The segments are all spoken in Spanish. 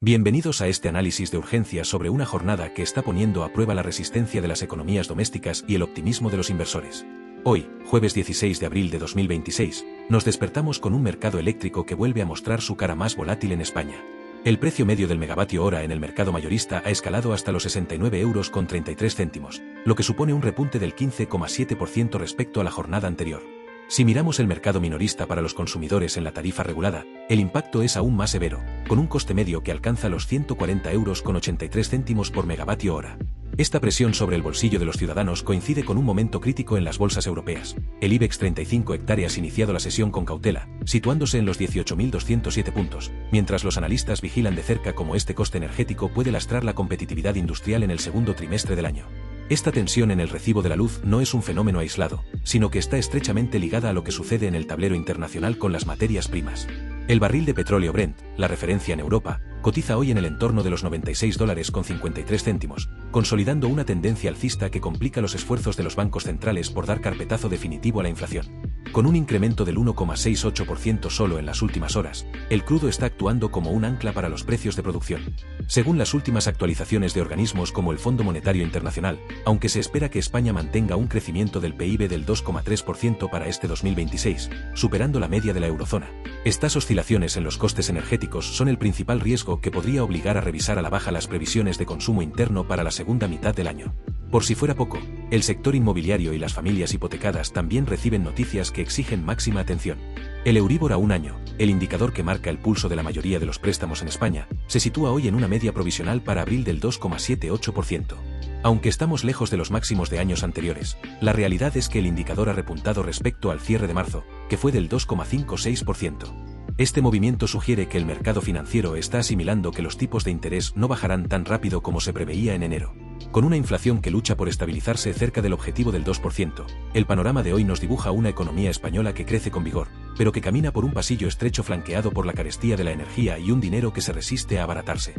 Bienvenidos a este análisis de urgencia sobre una jornada que está poniendo a prueba la resistencia de las economías domésticas y el optimismo de los inversores. Hoy, jueves 16 de abril de 2026, nos despertamos con un mercado eléctrico que vuelve a mostrar su cara más volátil en España. El precio medio del megavatio hora en el mercado mayorista ha escalado hasta los 69,33 €, lo que supone un repunte del 15,7% respecto a la jornada anterior. Si miramos el mercado minorista para los consumidores en la tarifa regulada, el impacto es aún más severo, con un coste medio que alcanza los 140,83 € por megavatio hora. Esta presión sobre el bolsillo de los ciudadanos coincide con un momento crítico en las bolsas europeas. El IBEX 35 hectáreas ha iniciado la sesión con cautela, situándose en los 18.207 puntos, mientras los analistas vigilan de cerca cómo este coste energético puede lastrar la competitividad industrial en el segundo trimestre del año. Esta tensión en el recibo de la luz no es un fenómeno aislado, sino que está estrechamente ligada a lo que sucede en el tablero internacional con las materias primas. El barril de petróleo Brent, la referencia en Europa, cotiza hoy en el entorno de los $96,53, consolidando una tendencia alcista que complica los esfuerzos de los bancos centrales por dar carpetazo definitivo a la inflación. Con un incremento del 1,68% solo en las últimas horas, el crudo está actuando como un ancla para los precios de producción. Según las últimas actualizaciones de organismos como el Fondo Monetario Internacional, aunque se espera que España mantenga un crecimiento del PIB del 2,3% para este 2026, superando la media de la eurozona, estas oscilaciones en los costes energéticos son el principal riesgo que podría obligar a revisar a la baja las previsiones de consumo interno para la segunda mitad del año. Por si fuera poco, el sector inmobiliario y las familias hipotecadas también reciben noticias que exigen máxima atención. El Euribor a un año, el indicador que marca el pulso de la mayoría de los préstamos en España, se sitúa hoy en una media provisional para abril del 2,78%. Aunque estamos lejos de los máximos de años anteriores, la realidad es que el indicador ha repuntado respecto al cierre de marzo, que fue del 2,56%. Este movimiento sugiere que el mercado financiero está asimilando que los tipos de interés no bajarán tan rápido como se preveía en enero. Con una inflación que lucha por estabilizarse cerca del objetivo del 2%, el panorama de hoy nos dibuja una economía española que crece con vigor, pero que camina por un pasillo estrecho flanqueado por la carestía de la energía y un dinero que se resiste a abaratarse.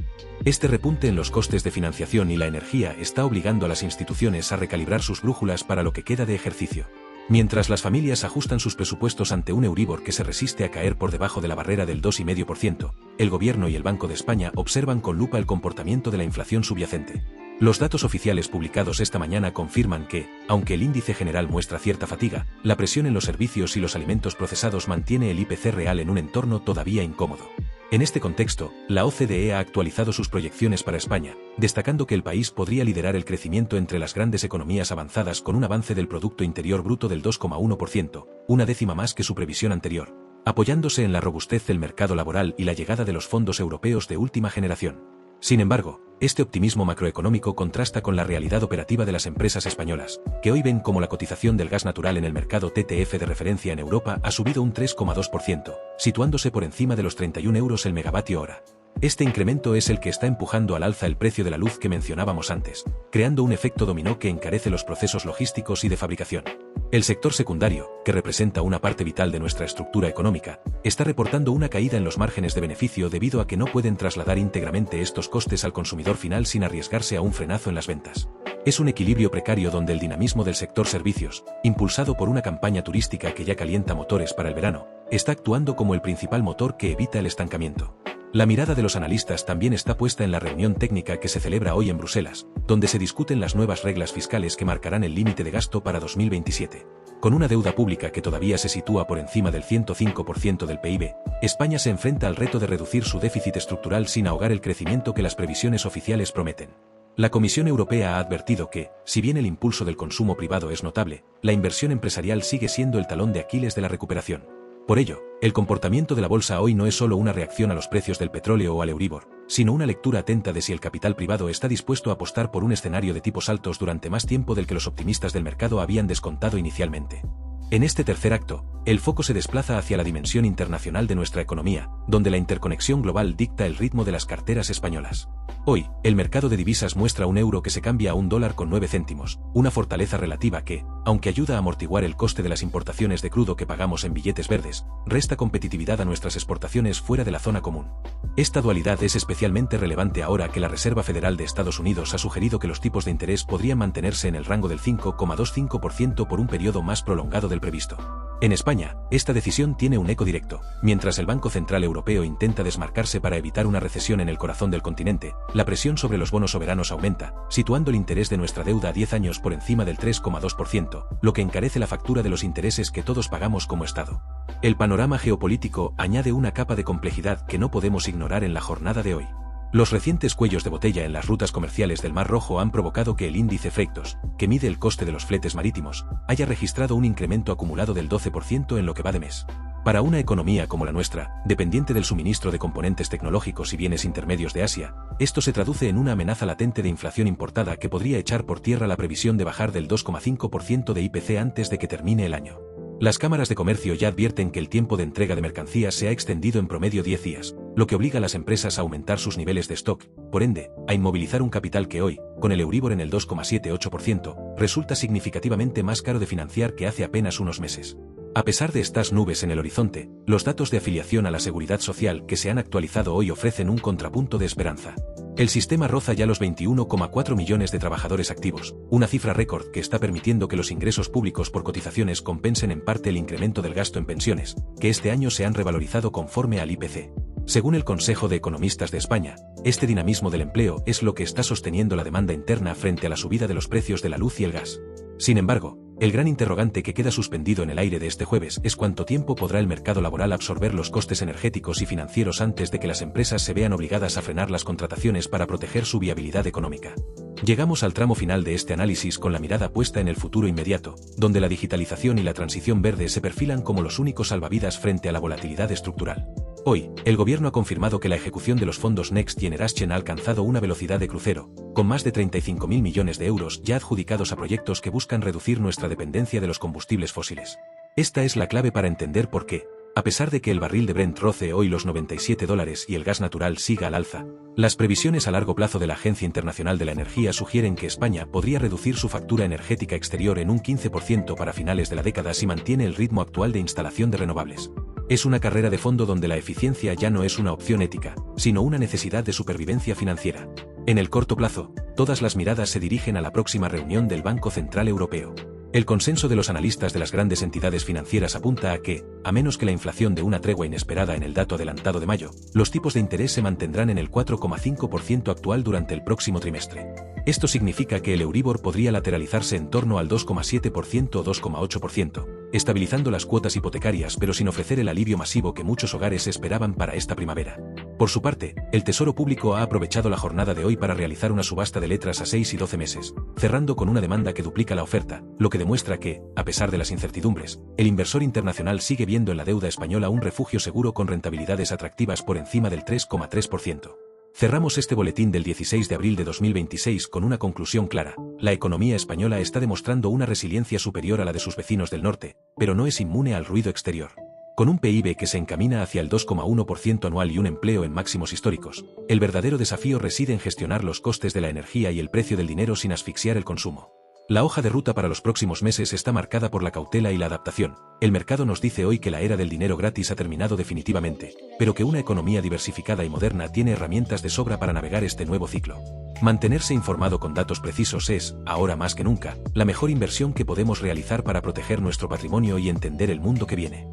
Este repunte en los costes de financiación y la energía está obligando a las instituciones a recalibrar sus brújulas para lo que queda de ejercicio. Mientras las familias ajustan sus presupuestos ante un Euribor que se resiste a caer por debajo de la barrera del 2,5%, el Gobierno y el Banco de España observan con lupa el comportamiento de la inflación subyacente. Los datos oficiales publicados esta mañana confirman que, aunque el índice general muestra cierta fatiga, la presión en los servicios y los alimentos procesados mantiene el IPC real en un entorno todavía incómodo. En este contexto, la OCDE ha actualizado sus proyecciones para España, destacando que el país podría liderar el crecimiento entre las grandes economías avanzadas con un avance del Producto Interior Bruto del 2,1%, una décima más que su previsión anterior, apoyándose en la robustez del mercado laboral y la llegada de los fondos europeos de última generación. Sin embargo, este optimismo macroeconómico contrasta con la realidad operativa de las empresas españolas, que hoy ven como la cotización del gas natural en el mercado TTF de referencia en Europa ha subido un 3,2%, situándose por encima de los 31 € el megavatio hora. Este incremento es el que está empujando al alza el precio de la luz que mencionábamos antes, creando un efecto dominó que encarece los procesos logísticos y de fabricación. El sector secundario, que representa una parte vital de nuestra estructura económica, está reportando una caída en los márgenes de beneficio debido a que no pueden trasladar íntegramente estos costes al consumidor final sin arriesgarse a un frenazo en las ventas. Es un equilibrio precario donde el dinamismo del sector servicios, impulsado por una campaña turística que ya calienta motores para el verano, está actuando como el principal motor que evita el estancamiento. La mirada de los analistas también está puesta en la reunión técnica que se celebra hoy en Bruselas, donde se discuten las nuevas reglas fiscales que marcarán el límite de gasto para 2027. Con una deuda pública que todavía se sitúa por encima del 105% del PIB, España se enfrenta al reto de reducir su déficit estructural sin ahogar el crecimiento que las previsiones oficiales prometen. La Comisión Europea ha advertido que, si bien el impulso del consumo privado es notable, la inversión empresarial sigue siendo el talón de Aquiles de la recuperación. Por ello, el comportamiento de la bolsa hoy no es solo una reacción a los precios del petróleo o al Euribor, sino una lectura atenta de si el capital privado está dispuesto a apostar por un escenario de tipos altos durante más tiempo del que los optimistas del mercado habían descontado inicialmente. En este tercer acto, el foco se desplaza hacia la dimensión internacional de nuestra economía, donde la interconexión global dicta el ritmo de las carteras españolas. Hoy, el mercado de divisas muestra un euro que se cambia a $1,09, una fortaleza relativa que, aunque ayuda a amortiguar el coste de las importaciones de crudo que pagamos en billetes verdes, resta competitividad a nuestras exportaciones fuera de la zona común. Esta dualidad es especialmente relevante ahora que la Reserva Federal de Estados Unidos ha sugerido que los tipos de interés podrían mantenerse en el rango del 5,25% por un periodo más prolongado del previsto. En España, esta decisión tiene un eco directo. Mientras el Banco Central Europeo intenta desmarcarse para evitar una recesión en el corazón del continente, la presión sobre los bonos soberanos aumenta, situando el interés de nuestra deuda a 10 años por encima del 3,2%, lo que encarece la factura de los intereses que todos pagamos como Estado. El panorama geopolítico añade una capa de complejidad que no podemos ignorar en la jornada de hoy. Los recientes cuellos de botella en las rutas comerciales del Mar Rojo han provocado que el índice Freightos, que mide el coste de los fletes marítimos, haya registrado un incremento acumulado del 12% en lo que va de mes. Para una economía como la nuestra, dependiente del suministro de componentes tecnológicos y bienes intermedios de Asia, esto se traduce en una amenaza latente de inflación importada que podría echar por tierra la previsión de bajar del 2,5% de IPC antes de que termine el año. Las cámaras de comercio ya advierten que el tiempo de entrega de mercancías se ha extendido en promedio 10 días, lo que obliga a las empresas a aumentar sus niveles de stock, por ende, a inmovilizar un capital que hoy, con el Euribor en el 2,78%, resulta significativamente más caro de financiar que hace apenas unos meses. A pesar de estas nubes en el horizonte, los datos de afiliación a la Seguridad Social que se han actualizado hoy ofrecen un contrapunto de esperanza. El sistema roza ya los 21,4 millones de trabajadores activos, una cifra récord que está permitiendo que los ingresos públicos por cotizaciones compensen en parte el incremento del gasto en pensiones, que este año se han revalorizado conforme al IPC. Según el Consejo de Economistas de España, este dinamismo del empleo es lo que está sosteniendo la demanda interna frente a la subida de los precios de la luz y el gas. Sin embargo, el gran interrogante que queda suspendido en el aire de este jueves es cuánto tiempo podrá el mercado laboral absorber los costes energéticos y financieros antes de que las empresas se vean obligadas a frenar las contrataciones para proteger su viabilidad económica. Llegamos al tramo final de este análisis con la mirada puesta en el futuro inmediato, donde la digitalización y la transición verde se perfilan como los únicos salvavidas frente a la volatilidad estructural. Hoy, el gobierno ha confirmado que la ejecución de los fondos Next Generation ha alcanzado una velocidad de crucero, con más de 35.000 millones de euros ya adjudicados a proyectos que buscan reducir nuestra dependencia de los combustibles fósiles. Esta es la clave para entender por qué, a pesar de que el barril de Brent roce hoy los $97 y el gas natural siga al alza, las previsiones a largo plazo de la Agencia Internacional de la Energía sugieren que España podría reducir su factura energética exterior en un 15% para finales de la década si mantiene el ritmo actual de instalación de renovables. Es una carrera de fondo donde la eficiencia ya no es una opción ética, sino una necesidad de supervivencia financiera. En el corto plazo, todas las miradas se dirigen a la próxima reunión del Banco Central Europeo. El consenso de los analistas de las grandes entidades financieras apunta a que, a menos que la inflación dé una tregua inesperada en el dato adelantado de mayo, los tipos de interés se mantendrán en el 4,5% actual durante el próximo trimestre. Esto significa que el Euribor podría lateralizarse en torno al 2,7% o 2,8%, estabilizando las cuotas hipotecarias pero sin ofrecer el alivio masivo que muchos hogares esperaban para esta primavera. Por su parte, el Tesoro Público ha aprovechado la jornada de hoy para realizar una subasta de letras a 6 y 12 meses, cerrando con una demanda que duplica la oferta, lo que demuestra que, a pesar de las incertidumbres, el inversor internacional sigue viendo en la deuda española un refugio seguro con rentabilidades atractivas por encima del 3,3%. Cerramos este boletín del 16 de abril de 2026 con una conclusión clara. La economía española está demostrando una resiliencia superior a la de sus vecinos del norte, pero no es inmune al ruido exterior. Con un PIB que se encamina hacia el 2,1% anual y un empleo en máximos históricos, el verdadero desafío reside en gestionar los costes de la energía y el precio del dinero sin asfixiar el consumo. La hoja de ruta para los próximos meses está marcada por la cautela y la adaptación. El mercado nos dice hoy que la era del dinero gratis ha terminado definitivamente, pero que una economía diversificada y moderna tiene herramientas de sobra para navegar este nuevo ciclo. Mantenerse informado con datos precisos es, ahora más que nunca, la mejor inversión que podemos realizar para proteger nuestro patrimonio y entender el mundo que viene.